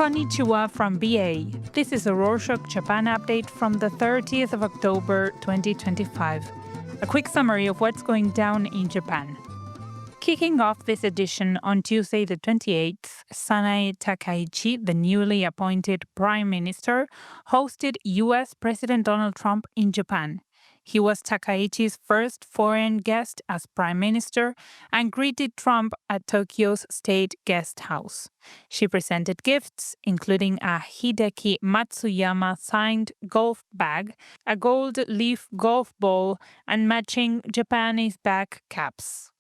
Konnichiwa from BA. This is a Rorschach Japan update from the 30th of October 2025. A quick summary of what's going down in Japan. Kicking off this edition on Tuesday the 28th, Sanae Takaichi, the newly appointed Prime Minister, hosted US President Donald Trump in Japan. He was Takaichi's first foreign guest as Prime Minister and greeted Trump at Tokyo's State Guest House. She presented gifts, including a Hideki Matsuyama signed golf bag, a gold leaf golf ball, and matching Japanese back caps.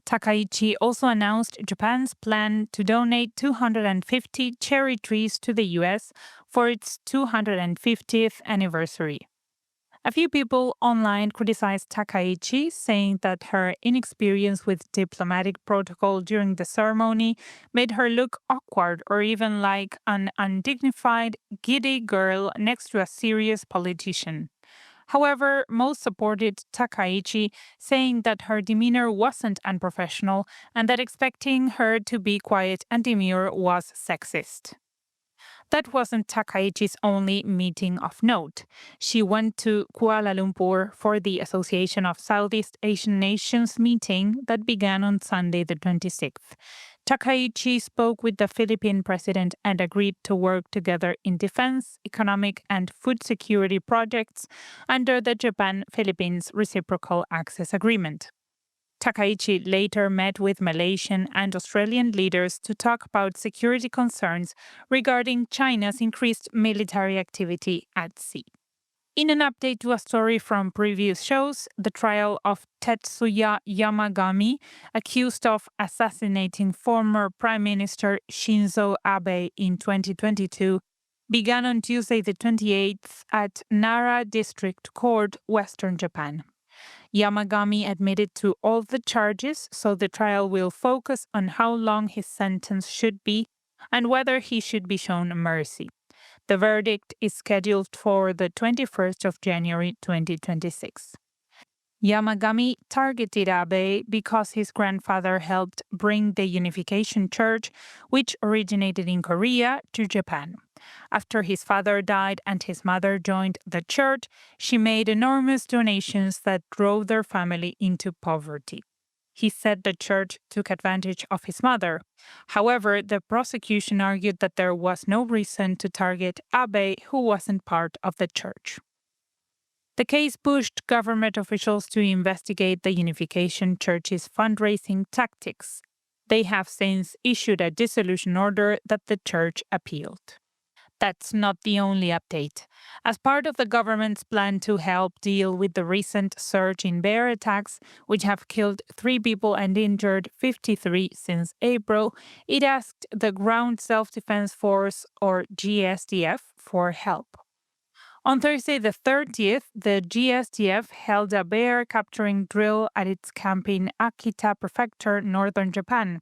Takaichi also announced Japan's plan to donate 250 cherry trees to the US for its 250th anniversary. A few people online criticized Takaichi, saying that her inexperience with diplomatic protocol during the ceremony made her look awkward or even like an undignified, giddy girl next to a serious politician. However, most supported Takaichi, saying that her demeanor wasn't unprofessional and that expecting her to be quiet and demure was sexist. That wasn't Takaichi's only meeting of note. She went to Kuala Lumpur for the Association of Southeast Asian Nations meeting that began on Sunday the 26th. Takaichi spoke with the Philippine president and agreed to work together in defense, economic, and food security projects under the Japan-Philippines Reciprocal Access Agreement. Takaichi later met with Malaysian and Australian leaders to talk about security concerns regarding China's increased military activity at sea. In an update to a story from previous shows, the trial of Tetsuya Yamagami, accused of assassinating former Prime Minister Shinzo Abe in 2022, began on Tuesday the 28th at Nara District Court, Western Japan. Yamagami admitted to all the charges, so the trial will focus on how long his sentence should be and whether he should be shown mercy. The verdict is scheduled for the 21st of January 2026. Yamagami targeted Abe because his grandfather helped bring the Unification Church, which originated in Korea, to Japan. After his father died and his mother joined the church, she made enormous donations that drove their family into poverty. He said the church took advantage of his mother. However, the prosecution argued that there was no reason to target Abe, who wasn't part of the church. The case pushed government officials to investigate the Unification Church's fundraising tactics. They have since issued a dissolution order that the church appealed. That's not the only update. As part of the government's plan to help deal with the recent surge in bear attacks, which have killed 3 people and injured 53 since April, it asked the Ground Self-Defense Force, or GSDF, for help. On Thursday the 30th, the GSDF held a bear capturing drill at its camp in Akita Prefecture, northern Japan.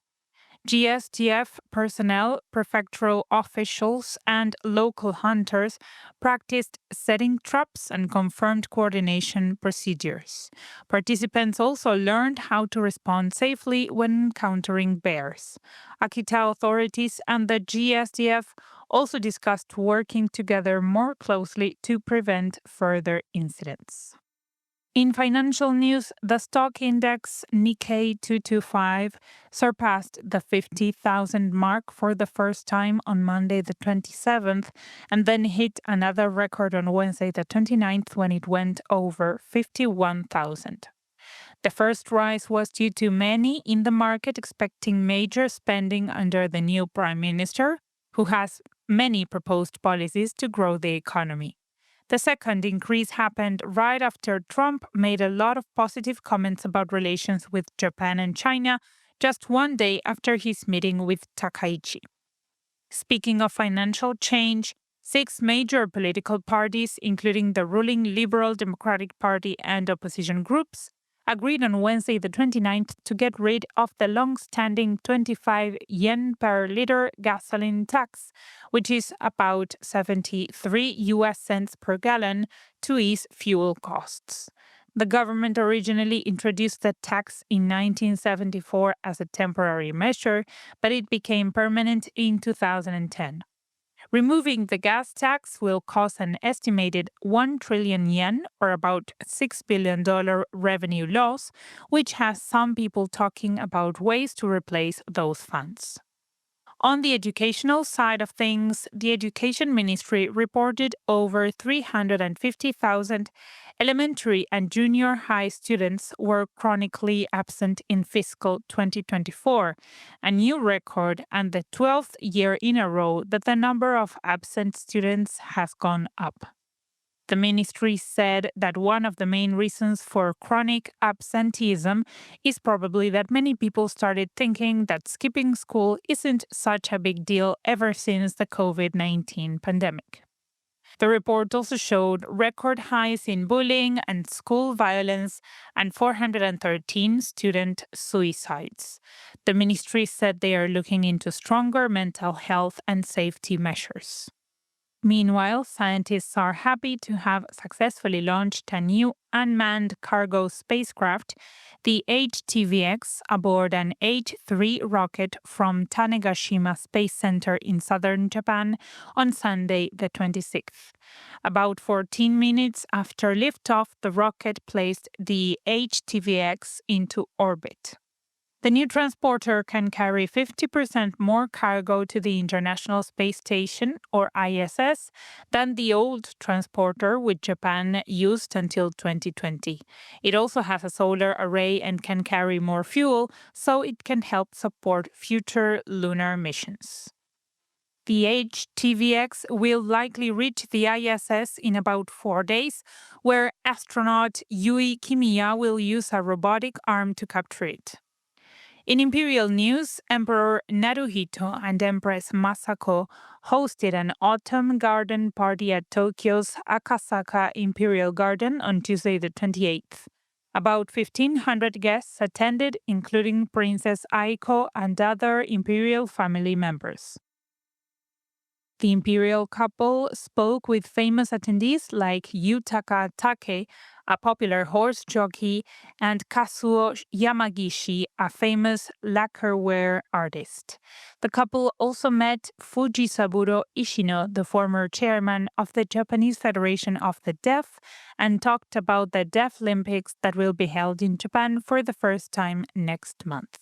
GSDF personnel, prefectural officials, and local hunters practiced setting traps and confirmed coordination procedures. Participants also learned how to respond safely when encountering bears. Akita authorities and the GSDF also discussed working together more closely to prevent further incidents. In financial news, the stock index Nikkei 225 surpassed the 50,000 mark for the first time on Monday the 27th and then hit another record on Wednesday the 29th when it went over 51,000. The first rise was due to many in the market expecting major spending under the new Prime Minister, who has many proposed policies to grow the economy. The second increase happened right after Trump made a lot of positive comments about relations with Japan and China just one day after his meeting with Takaichi. Speaking of financial change, 6 major political parties, including the ruling Liberal Democratic Party and opposition groups, agreed on Wednesday the 29th to get rid of the long-standing 25 yen per liter gasoline tax, which is about 73 US cents per gallon, to ease fuel costs. The government originally introduced the tax in 1974 as a temporary measure, but it became permanent in 2010. Removing the gas tax will cause an estimated 1 trillion yen, or about $6 billion revenue loss, which has some people talking about ways to replace those funds. On the educational side of things, the Education Ministry reported over 350,000 elementary and junior high students were chronically absent in fiscal 2024, a new record and the 12th year in a row that the number of absent students has gone up. The ministry said that one of the main reasons for chronic absenteeism is probably that many people started thinking that skipping school isn't such a big deal ever since the COVID-19 pandemic. The report also showed record highs in bullying and school violence and 413 student suicides. The ministry said they are looking into stronger mental health and safety measures. Meanwhile, scientists are happy to have successfully launched a new unmanned cargo spacecraft, the HTVX, aboard an H3 rocket from Tanegashima Space Center in southern Japan on Sunday, the 26th. About 14 minutes after liftoff, the rocket placed the HTVX into orbit. The new transporter can carry 50% more cargo to the International Space Station, or ISS, than the old transporter which Japan used until 2020. It also has a solar array and can carry more fuel, so it can help support future lunar missions. The HTVX will likely reach the ISS in about 4 days, where astronaut Yui Kimiya will use a robotic arm to capture it. In imperial news, Emperor Naruhito and Empress Masako hosted an autumn garden party at Tokyo's Akasaka Imperial Garden on Tuesday the 28th. About 1,500 guests attended, including Princess Aiko and other imperial family members. The imperial couple spoke with famous attendees like Yutaka Take, a popular horse jockey, and Kazuo Yamagishi, a famous lacquerware artist. The couple also met Fujisaburo Ishino, the former chairman of the Japanese Federation of the Deaf, and talked about the Deaf Olympics that will be held in Japan for the first time next month.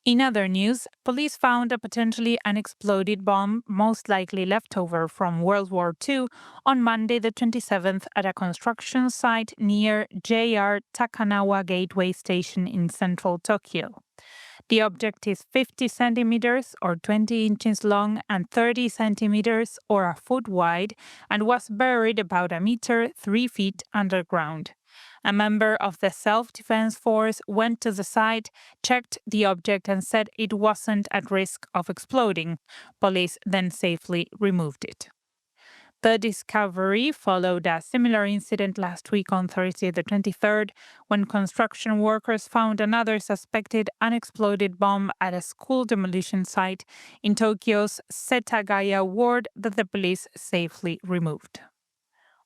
In other news, police found a potentially unexploded bomb, most likely left over from World War II, on Monday the 27th at a construction site near JR Takanawa Gateway Station in central Tokyo. The object is 50 centimeters or 20 inches long and 30 centimeters or a foot wide and was buried about a meter 3 feet underground. A member of the self-defense force went to the site, checked the object and said it wasn't at risk of exploding. Police then safely removed it. The discovery followed a similar incident last week on Thursday the 23rd, when construction workers found another suspected unexploded bomb at a school demolition site in Tokyo's Setagaya ward that the police safely removed.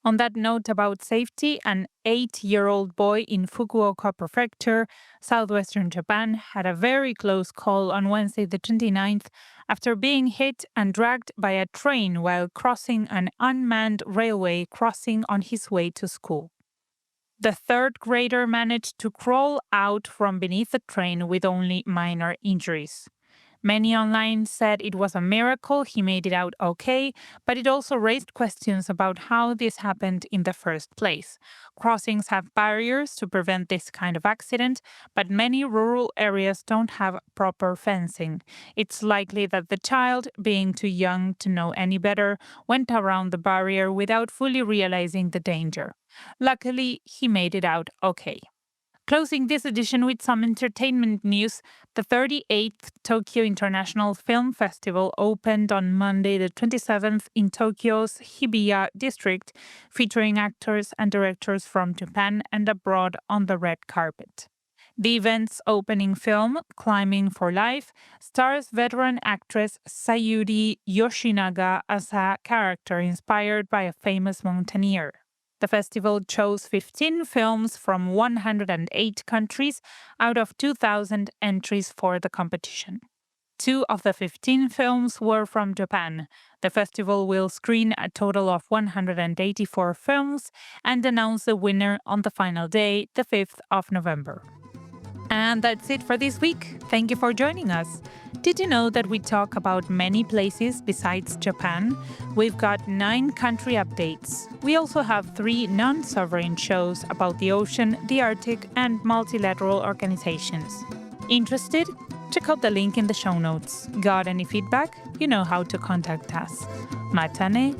On that note about safety, an 8-year-old boy in Fukuoka Prefecture, southwestern Japan, had a very close call on Wednesday the 29th after being hit and dragged by a train while crossing an unmanned railway crossing on his way to school. The third grader managed to crawl out from beneath the train with only minor injuries. Many online said it was a miracle he made it out okay, but it also raised questions about how this happened in the first place. Crossings have barriers to prevent this kind of accident, but many rural areas don't have proper fencing. It's likely that the child, being too young to know any better, went around the barrier without fully realizing the danger. Luckily, he made it out okay. Closing this edition with some entertainment news, the 38th Tokyo International Film Festival opened on Monday the 27th in Tokyo's Hibiya district, featuring actors and directors from Japan and abroad on the red carpet. The event's opening film, Climbing for Life, stars veteran actress Sayuri Yoshinaga as a character inspired by a famous mountaineer. The festival chose 15 films from 108 countries out of 2,000 entries for the competition. 2 of the 15 films were from Japan. The festival will screen a total of 184 films and announce the winner on the final day, the 5th of November. And that's it for this week. Thank you for joining us. Did you know that we talk about many places besides Japan? We've got 9 country updates. We also have 3 non-sovereign shows about the ocean, the Arctic, and multilateral organizations. Interested? Check out the link in the show notes. Got any feedback? You know how to contact us. Matane.